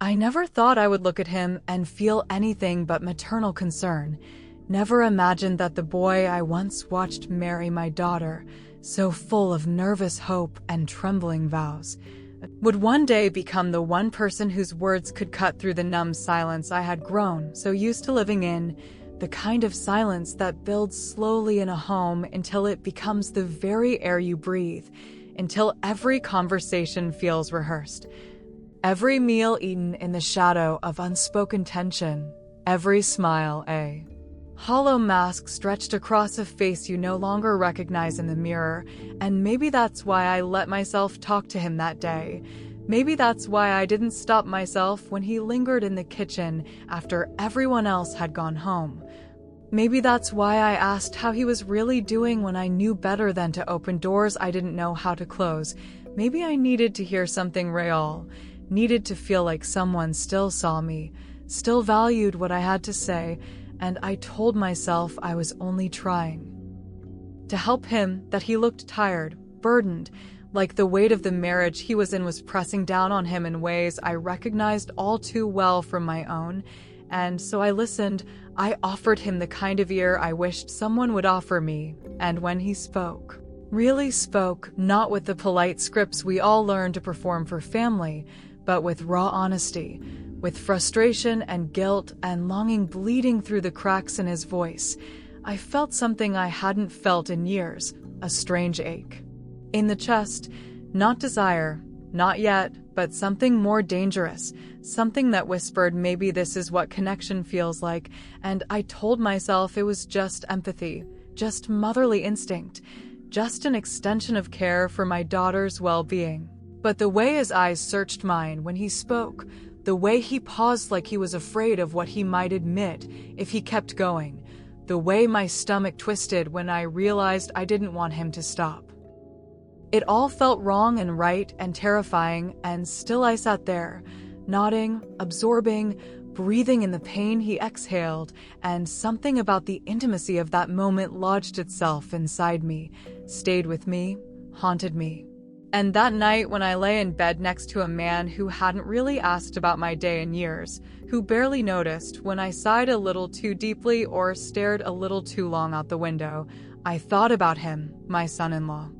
I never thought I would look at him and feel anything but maternal concern. Never imagined that the boy I once watched marry my daughter, so full of nervous hope and trembling vows, would one day become the one person whose words could cut through the numb silence I had grown so used to living in, the kind of silence that builds slowly in a home until it becomes the very air you breathe, until every conversation feels rehearsed, every meal eaten in the shadow of unspoken tension, every smile a hollow mask stretched across a face you no longer recognize in the mirror. And maybe that's why I let myself talk to him that day. Maybe that's why I didn't stop myself when he lingered in the kitchen after everyone else had gone home. Maybe that's why I asked how he was really doing when I knew better than to open doors I didn't know how to close. Maybe I needed to hear something real, needed to feel like someone still saw me, still valued what I had to say, and I told myself I was only trying to help him, that he looked tired, burdened, like the weight of the marriage he was in was pressing down on him in ways I recognized all too well from my own. And so I listened. I offered him the kind of ear I wished someone would offer me, and when he spoke, really spoke, not with the polite scripts we all learn to perform for family, but with raw honesty, with frustration and guilt and longing bleeding through the cracks in his voice, I felt something I hadn't felt in years, a strange ache in the chest, not desire, not yet, but something more dangerous, something that whispered maybe this is what connection feels like, and I told myself it was just empathy, just motherly instinct, just an extension of care for my daughter's well-being. But the way his eyes searched mine when he spoke, the way he paused like he was afraid of what he might admit if he kept going, the way my stomach twisted when I realized I didn't want him to stop. It all felt wrong and right and terrifying, and still I sat there, nodding, absorbing, breathing in the pain he exhaled, and something about the intimacy of that moment lodged itself inside me, stayed with me, haunted me. And that night when I lay in bed next to a man who hadn't really asked about my day in years, who barely noticed when I sighed a little too deeply or stared a little too long out the window, I thought about him, my son-in-law.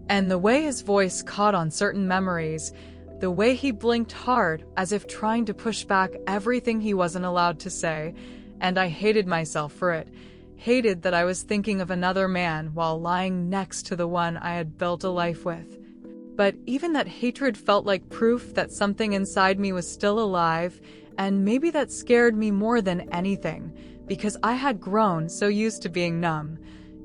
And the way his voice caught on certain memories, the way he blinked hard as if trying to push back everything he wasn't allowed to say, and I hated myself for it. Hated that I was thinking of another man while lying next to the one I had built a life with. But even that hatred felt like proof that something inside me was still alive, and maybe that scared me more than anything, because I had grown so used to being numb,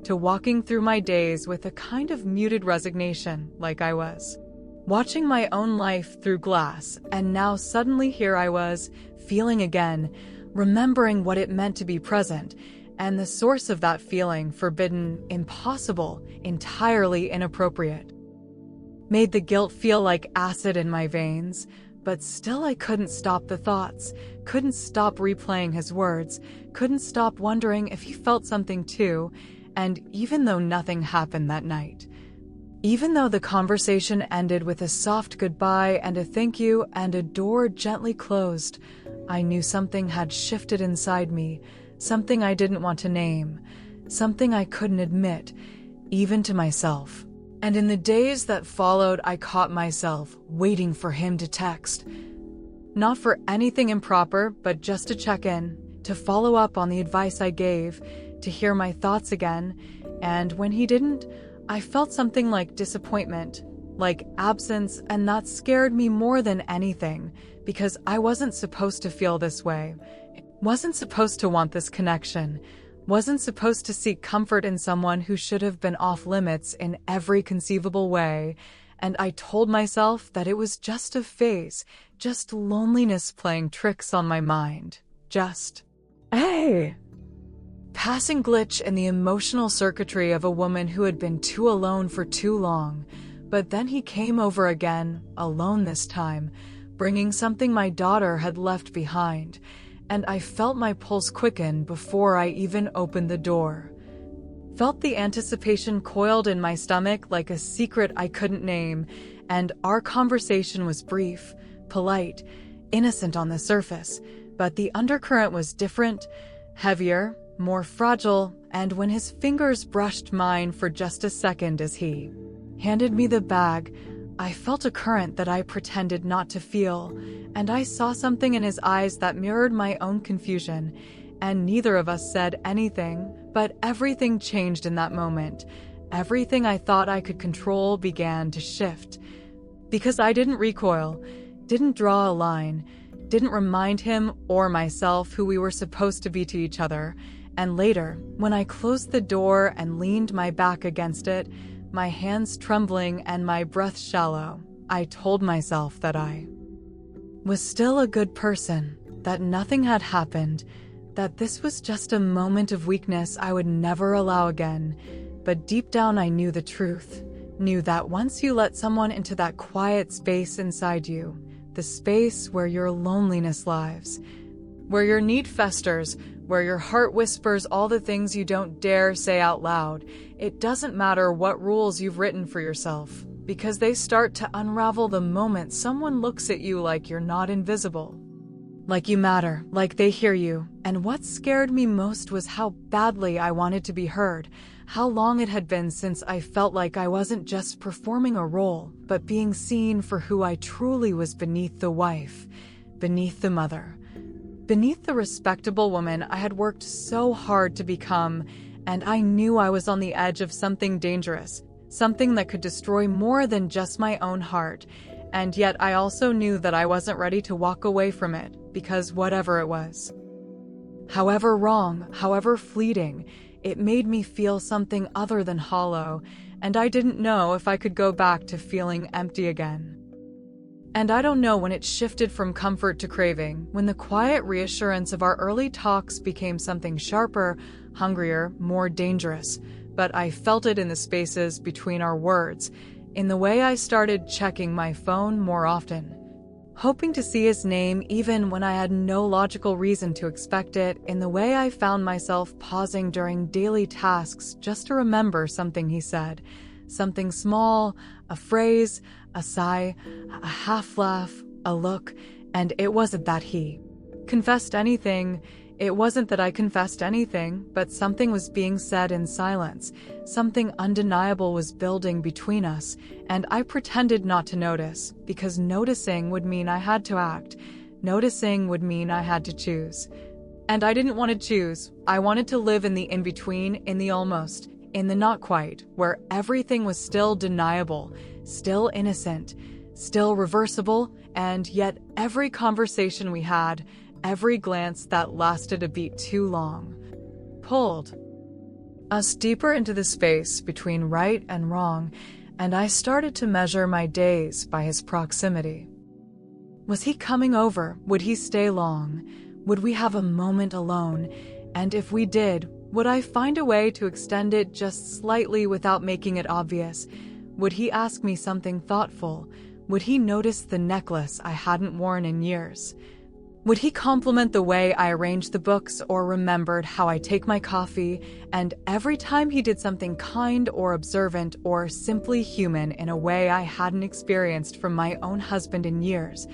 to walking through my days with a kind of muted resignation, like I was watching my own life through glass, and now suddenly here I was, feeling again, remembering what it meant to be present, and the source of that feeling forbidden, impossible, entirely inappropriate. Made the guilt feel like acid in my veins, but still I couldn't stop the thoughts, couldn't stop replaying his words, couldn't stop wondering if he felt something too, and even though nothing happened that night, even though the conversation ended with a soft goodbye and a thank you and a door gently closed, I knew something had shifted inside me, something I didn't want to name, something I couldn't admit, even to myself. And in the days that followed, I caught myself waiting for him to text. Not for anything improper, but just to check in, to follow up on the advice I gave, to hear my thoughts again. And when he didn't, I felt something like disappointment, like absence, and that scared me more than anything, because I wasn't supposed to feel this way. Wasn't supposed to want this connection, wasn't supposed to seek comfort in someone who should have been off limits in every conceivable way, and I told myself that it was just a phase, just loneliness playing tricks on my mind, just a passing glitch in the emotional circuitry of a woman who had been too alone for too long. But then he came over again, alone this time, bringing something my daughter had left behind, and I felt my pulse quicken before I even opened the door. Felt the anticipation coiled in my stomach like a secret I couldn't name, and our conversation was brief, polite, innocent on the surface, but the undercurrent was different, heavier, more fragile, and when his fingers brushed mine for just a second as he handed me the bag, I felt a current that I pretended not to feel, and I saw something in his eyes that mirrored my own confusion, and neither of us said anything, but everything changed in that moment. Everything I thought I could control began to shift. Because I didn't recoil, didn't draw a line, didn't remind him or myself who we were supposed to be to each other, and later, when I closed the door and leaned my back against it, my hands trembling and my breath shallow, I told myself that I was still a good person, that nothing had happened, that this was just a moment of weakness I would never allow again. But deep down I knew the truth, knew that once you let someone into that quiet space inside you, the space where your loneliness lives, where your need festers, where your heart whispers all the things you don't dare say out loud, it doesn't matter what rules you've written for yourself, because they start to unravel the moment someone looks at you like you're not invisible. Like you matter, like they hear you, and what scared me most was how badly I wanted to be heard, how long it had been since I felt like I wasn't just performing a role, but being seen for who I truly was beneath the wife, beneath the mother, beneath the respectable woman I had worked so hard to become, and I knew I was on the edge of something dangerous, something that could destroy more than just my own heart, and yet I also knew that I wasn't ready to walk away from it, because whatever it was, however wrong, however fleeting, it made me feel something other than hollow, and I didn't know if I could go back to feeling empty again. And I don't know when it shifted from comfort to craving, when the quiet reassurance of our early talks became something sharper, hungrier, more dangerous, but I felt it in the spaces between our words, in the way I started checking my phone more often, hoping to see his name even when I had no logical reason to expect it, in the way I found myself pausing during daily tasks just to remember something he said, something small, a phrase, a sigh, a half laugh, a look, and it wasn't that he confessed anything. It wasn't that I confessed anything, but something was being said in silence. Something undeniable was building between us, and I pretended not to notice, because noticing would mean I had to act. Noticing would mean I had to choose. And I didn't want to choose. I wanted to live in the in-between, in the almost, in the not quite, where everything was still deniable, still innocent, still reversible, and yet every conversation we had, every glance that lasted a beat too long, pulled us deeper into the space between right and wrong, and I started to measure my days by his proximity. Was he coming over? Would he stay long? Would we have a moment alone? And if we did, would I find a way to extend it just slightly without making it obvious? Would he ask me something thoughtful? Would he notice the necklace I hadn't worn in years? Would he compliment the way I arranged the books or remembered how I take my coffee? And every time he did something kind or observant or simply human in a way I hadn't experienced from my own husband in years,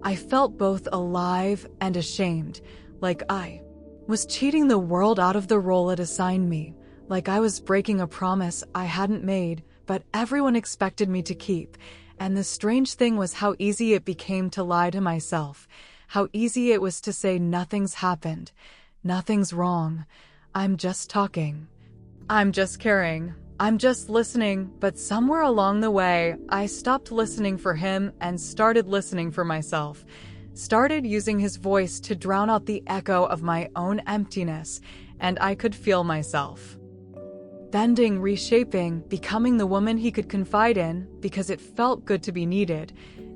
I felt both alive and ashamed, like I was cheating the world out of the role it assigned me, like I was breaking a promise I hadn't made, but everyone expected me to keep. And the strange thing was how easy it became to lie to myself, how easy it was to say nothing's happened, nothing's wrong, I'm just talking, I'm just caring, I'm just listening. But somewhere along the way, I stopped listening for him and started listening for myself, started using his voice to drown out the echo of my own emptiness, and I could feel myself bending, reshaping, becoming the woman he could confide in, because it felt good to be needed.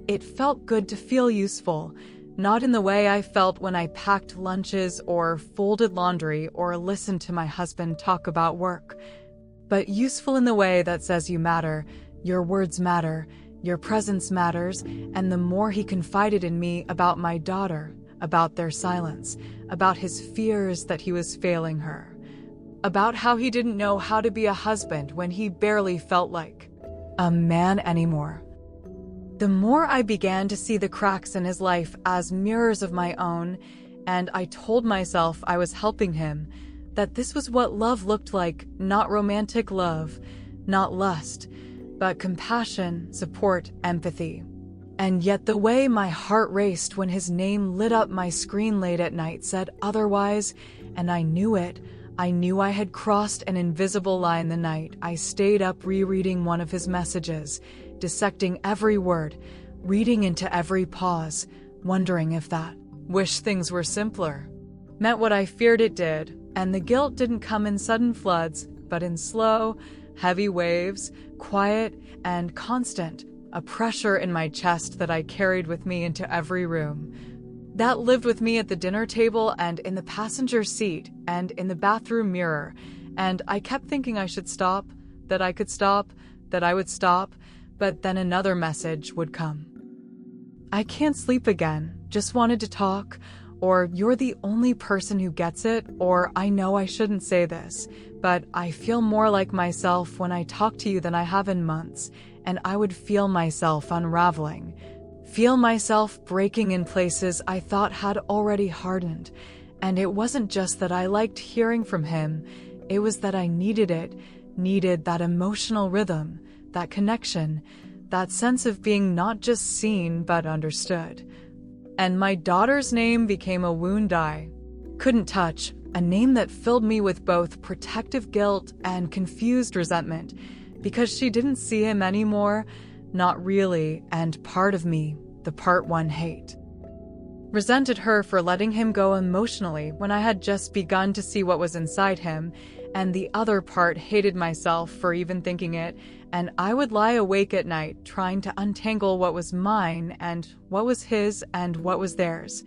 It felt good to feel useful. Not in the way I felt when I packed lunches or folded laundry or listened to my husband talk about work, but useful in the way that says you matter, your words matter, your presence matters. And the more he confided in me about my daughter, about their silence, about his fears that he was failing her, about how he didn't know how to be a husband when he barely felt like a man anymore, the more I began to see the cracks in his life as mirrors of my own, and I told myself I was helping him, that this was what love looked like, not romantic love, not lust, but compassion, support, empathy. And yet the way my heart raced when his name lit up my screen late at night said otherwise, and I knew it. I knew I had crossed an invisible line the night I stayed up rereading one of his messages, dissecting every word, reading into every pause, wondering if that "wish things were simpler" meant what I feared it did, and the guilt didn't come in sudden floods, but in slow, heavy waves, quiet and constant, a pressure in my chest that I carried with me into every room. That lived with me at the dinner table and in the passenger seat and in the bathroom mirror, and I kept thinking I should stop, that I could stop, that I would stop, but then another message would come. "I can't sleep again, just wanted to talk," or "you're the only person who gets it," or "I know I shouldn't say this, but I feel more like myself when I talk to you than I have in months," and I would feel myself unraveling, feel myself breaking in places I thought had already hardened. And it wasn't just that I liked hearing from him, it was that I needed it, needed that emotional rhythm, that connection, that sense of being not just seen but understood. And my daughter's name became a wound I couldn't touch, a name that filled me with both protective guilt and confused resentment, because she didn't see him anymore, not really, and part of me, the part one hate, resented her for letting him go emotionally when I had just begun to see what was inside him, and the other part hated myself for even thinking it, and I would lie awake at night trying to untangle what was mine and what was his and what was theirs.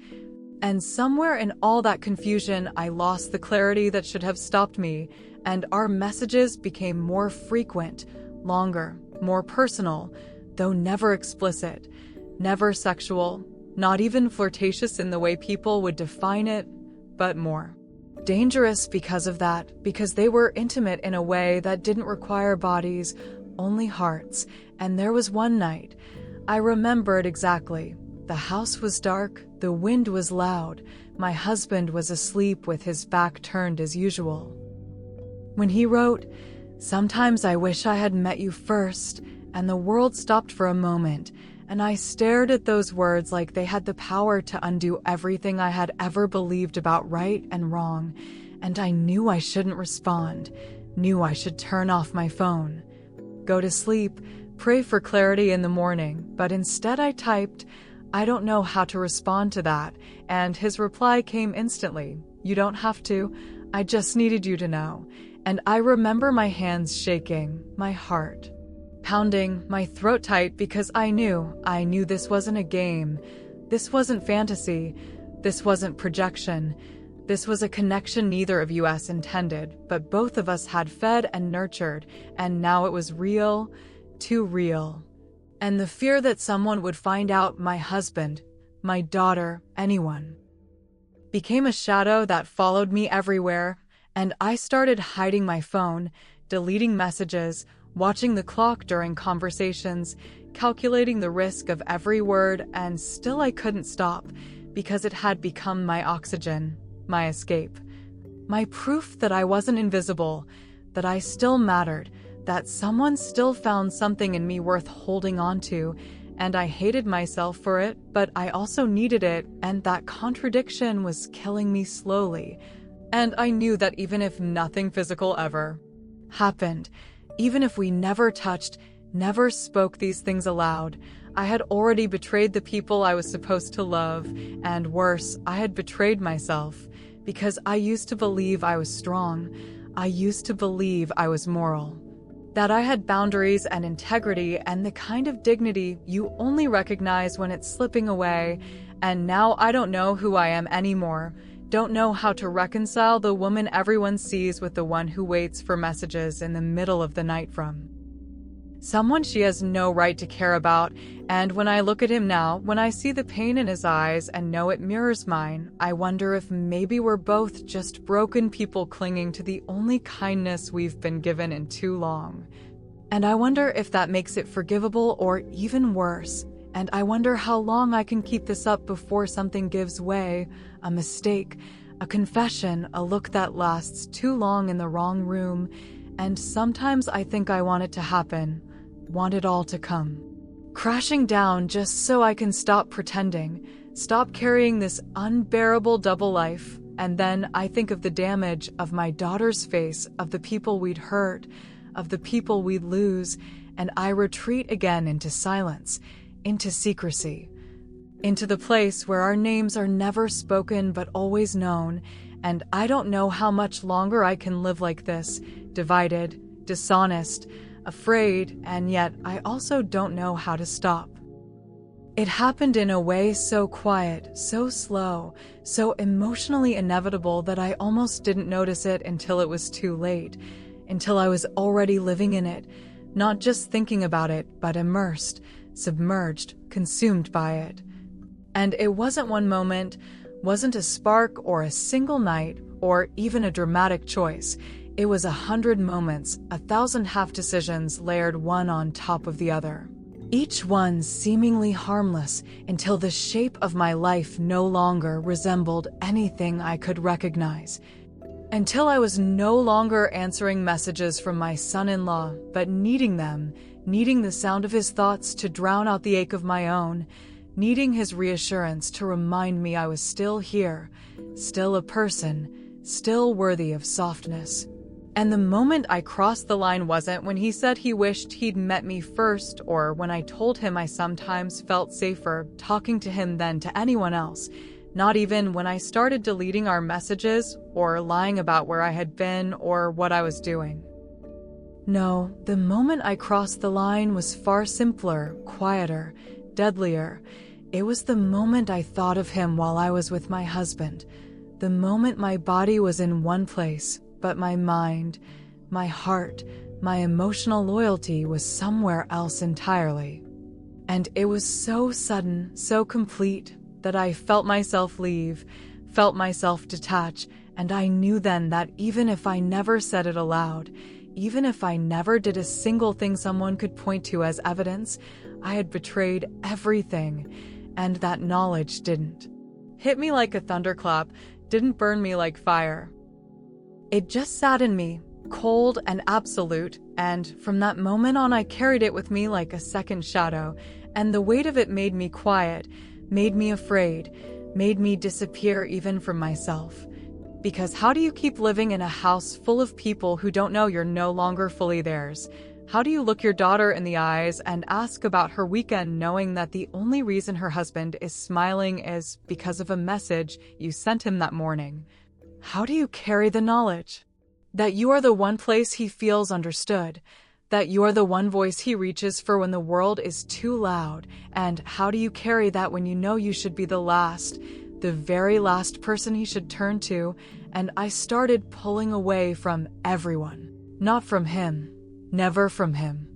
And somewhere in all that confusion, I lost the clarity that should have stopped me, and our messages became more frequent, longer, more personal, though never explicit, never sexual, not even flirtatious in the way people would define it, but more dangerous because of that, because they were intimate in a way that didn't require bodies, only hearts. And there was one night, I remember it exactly. The house was dark, the wind was loud, my husband was asleep with his back turned as usual. When he wrote, "Sometimes I wish I had met you first," and the world stopped for a moment, and I stared at those words like they had the power to undo everything I had ever believed about right and wrong, and I knew I shouldn't respond, knew I should turn off my phone, go to sleep, pray for clarity in the morning, but instead I typed, "I don't know how to respond to that," and his reply came instantly, "You don't have to, I just needed you to know." And I remember my hands shaking, my heart pounding, my throat tight, because I knew this wasn't a game, this wasn't fantasy, this wasn't projection, this was a connection neither of us intended, but both of us had fed and nurtured, and now it was real, too real. And the fear that someone would find out, my husband, my daughter, anyone, became a shadow that followed me everywhere, and I started hiding my phone, deleting messages, watching the clock during conversations, calculating the risk of every word, and still I couldn't stop, because it had become my oxygen, my escape, my proof that I wasn't invisible, that I still mattered, that someone still found something in me worth holding on to, and I hated myself for it, but I also needed it, and that contradiction was killing me slowly. And I knew that even if nothing physical ever happened, even if we never touched, never spoke these things aloud, I had already betrayed the people I was supposed to love, and worse, I had betrayed myself, because I used to believe I was strong, I used to believe I was moral, that I had boundaries and integrity and the kind of dignity you only recognize when it's slipping away, and now I don't know who I am anymore. Don't know how to reconcile the woman everyone sees with the one who waits for messages in the middle of the night from someone she has no right to care about. And when I look at him now, when I see the pain in his eyes and know it mirrors mine, I wonder if maybe we're both just broken people clinging to the only kindness we've been given in too long. And I wonder if that makes it forgivable or even worse. and I wonder how long I can keep this up before something gives way, a mistake, a confession, a look that lasts too long in the wrong room, and sometimes I think I want it to happen, want it all to come crashing down just so I can stop pretending, stop carrying this unbearable double life. And then I think of the damage of my daughter's face, of the people we'd hurt, of the people we'd lose, and I retreat again into silence, into secrecy, into the place where our names are never spoken but always known, and I don't know how much longer I can live like this, divided, dishonest, afraid, and yet I also don't know how to stop. It happened in a way so quiet, so slow, so emotionally inevitable that I almost didn't notice it until it was too late, until I was already living in it, not just thinking about it, but immersed, submerged, consumed by it. And it wasn't one moment, wasn't a spark or a single night, or even a dramatic choice. It was 100 moments, 1,000 half-decisions layered one on top of the other. Each one seemingly harmless until the shape of my life no longer resembled anything I could recognize. Until I was no longer answering messages from my son-in-law, but needing them, needing the sound of his thoughts to drown out the ache of my own, needing his reassurance to remind me I was still here, still a person, still worthy of softness. And the moment I crossed the line wasn't when he said he wished he'd met me first, or when I told him I sometimes felt safer talking to him than to anyone else. Not even when I started deleting our messages, or lying about where I had been or what I was doing. No, the moment I crossed the line was far simpler, quieter, deadlier. It was the moment I thought of him while I was with my husband. The moment my body was in one place, but my mind, my heart, my emotional loyalty was somewhere else entirely. And it was so sudden, so complete, that I felt myself leave, felt myself detach, and I knew then that even if I never said it aloud, even if I never did a single thing someone could point to as evidence, I had betrayed everything, and that knowledge didn't hit me like a thunderclap, didn't burn me like fire. It just sat in me, cold and absolute, and from that moment on I carried it with me like a second shadow, and the weight of it made me quiet, made me afraid, made me disappear even from myself. Because how do you keep living in a house full of people who don't know you're no longer fully theirs? How do you look your daughter in the eyes and ask about her weekend knowing that the only reason her husband is smiling is because of a message you sent him that morning? How do you carry the knowledge that you are the one place he feels understood, that you are the one voice he reaches for when the world is too loud? And how do you carry that when you know you should be the last, the very last person he should turn to? And I started pulling away from everyone, not from him, never from him,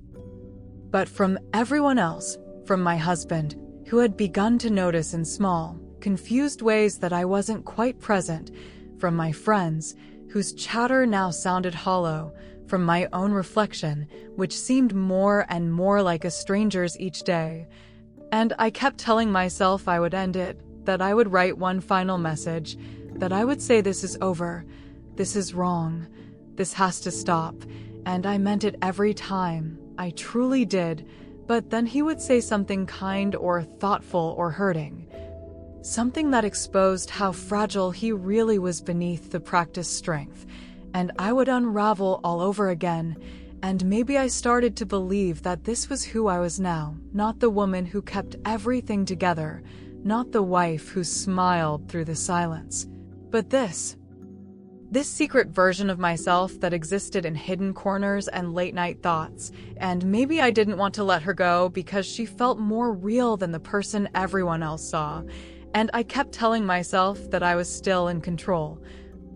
but from everyone else, from my husband, who had begun to notice in small, confused ways that I wasn't quite present, from my friends, whose chatter now sounded hollow, from my own reflection, which seemed more and more like a stranger's each day. And I kept telling myself I would end it, that I would write one final message, that I would say this is over, this is wrong, this has to stop, and I meant it every time, I truly did, but then he would say something kind or thoughtful or hurting. Something that exposed how fragile he really was beneath the practiced strength, and I would unravel all over again, and maybe I started to believe that this was who I was now, not the woman who kept everything together, not the wife who smiled through the silence, but this secret version of myself that existed in hidden corners and late-night thoughts, and maybe I didn't want to let her go because she felt more real than the person everyone else saw. And I kept telling myself that I was still in control,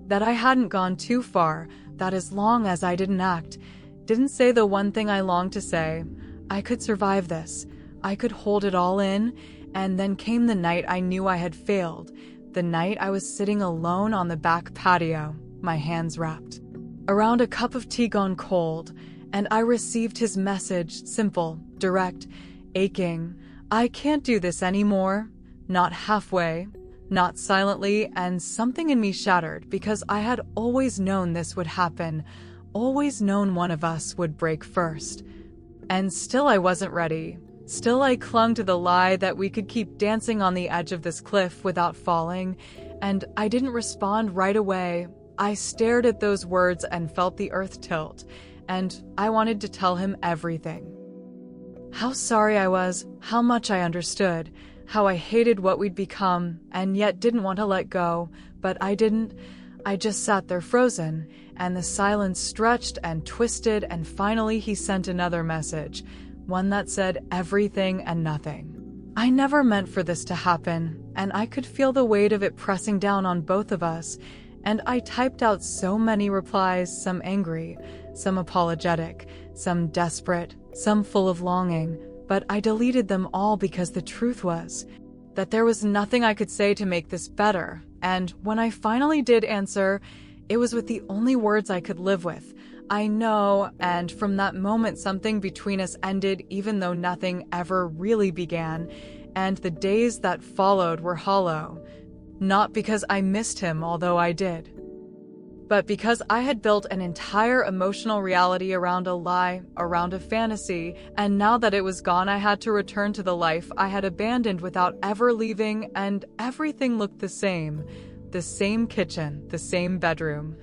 that I hadn't gone too far, that as long as I didn't act, didn't say the one thing I longed to say, I could survive this, I could hold it all in. And then came the night I knew I had failed, the night I was sitting alone on the back patio, my hands wrapped around a cup of tea gone cold, and I received his message, simple, direct, aching. I can't do this anymore. Not halfway, not silently, and something in me shattered because I had always known this would happen, always known one of us would break first. And still I wasn't ready. Still I clung to the lie that we could keep dancing on the edge of this cliff without falling, and I didn't respond right away. I stared at those words and felt the earth tilt, and I wanted to tell him everything. How sorry I was, how much I understood, how I hated what we'd become, and yet didn't want to let go, but I didn't. I just sat there frozen, and the silence stretched and twisted, and finally he sent another message, one that said everything and nothing. I never meant for this to happen, and I could feel the weight of it pressing down on both of us, and I typed out so many replies, some angry, some apologetic, some desperate, some full of longing, but I deleted them all because the truth was that there was nothing I could say to make this better, and when I finally did answer, it was with the only words I could live with. I know, and from that moment something between us ended even though nothing ever really began, and the days that followed were hollow. Not because I missed him, although I did, but because I had built an entire emotional reality around a lie, around a fantasy, and now that it was gone I had to return to the life I had abandoned without ever leaving, and everything looked the same. The same kitchen, the same bedroom,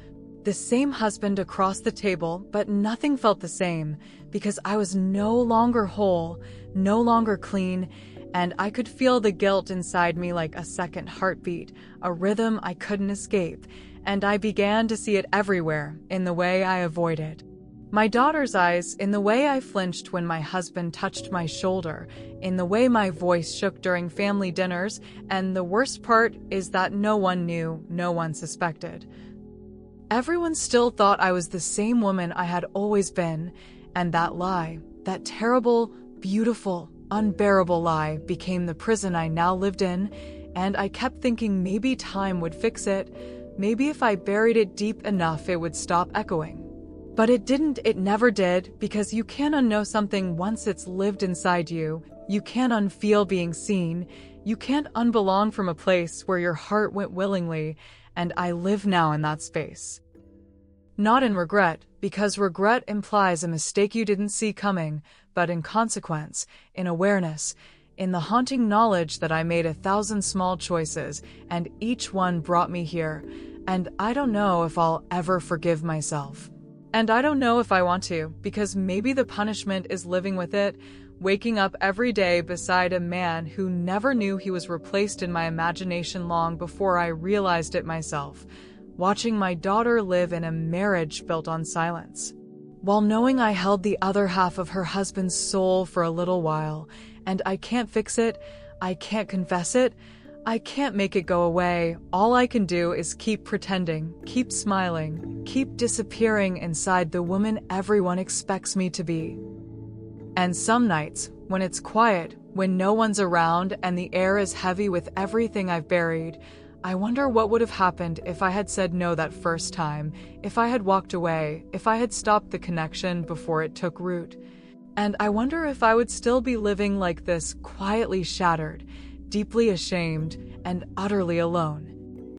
the same husband across the table, but nothing felt the same, because I was no longer whole, no longer clean, and I could feel the guilt inside me like a second heartbeat, a rhythm I couldn't escape, and I began to see it everywhere, in the way I avoided my daughter's eyes, in the way I flinched when my husband touched my shoulder, in the way my voice shook during family dinners, and the worst part is that no one knew, no one suspected. Everyone still thought I was the same woman I had always been, and that lie, that terrible, beautiful, unbearable lie, became the prison I now lived in, and I kept thinking maybe time would fix it, maybe if I buried it deep enough it would stop echoing. But it didn't, it never did, because you can't unknow something once it's lived inside you. You can't unfeel being seen. You can't unbelong from a place where your heart went willingly, and I live now in that space. Not in regret, because regret implies a mistake you didn't see coming, but in consequence, in awareness, in the haunting knowledge that I made 1,000 small choices, and each one brought me here, and I don't know if I'll ever forgive myself. And I don't know if I want to, because maybe the punishment is living with it, waking up every day beside a man who never knew he was replaced in my imagination long before I realized it myself, watching my daughter live in a marriage built on silence, while knowing I held the other half of her husband's soul for a little while, and I can't fix it, I can't confess it, I can't make it go away. All I can do is keep pretending, keep smiling, keep disappearing inside the woman everyone expects me to be. And some nights, when it's quiet, when no one's around and the air is heavy with everything I've buried, I wonder what would have happened if I had said no that first time, if I had walked away, if I had stopped the connection before it took root. And I wonder if I would still be living like this, quietly shattered, deeply ashamed, and utterly alone.